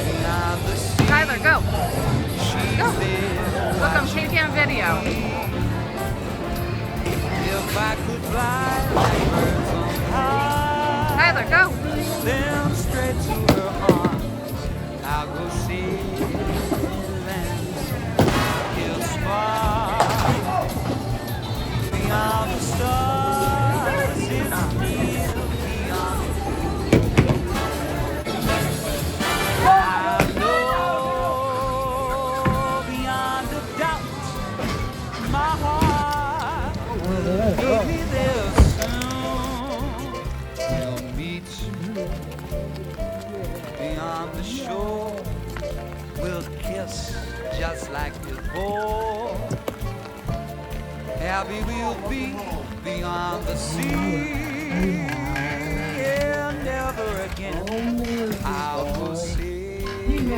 beyond the sea. Tyler, go. She's Go. there Look, I'm taking a video. if I could fly like birds on high. Tyler, go. Then straight to her arms I'll go sailing. He'll smile beyond the stars. It's near beyond. I know beyond a doubt my heart will be there soon. We'll meet beyond the shore. We'll kiss just like before. Happy we'll be beyond the sea. And never again I'll go sailing.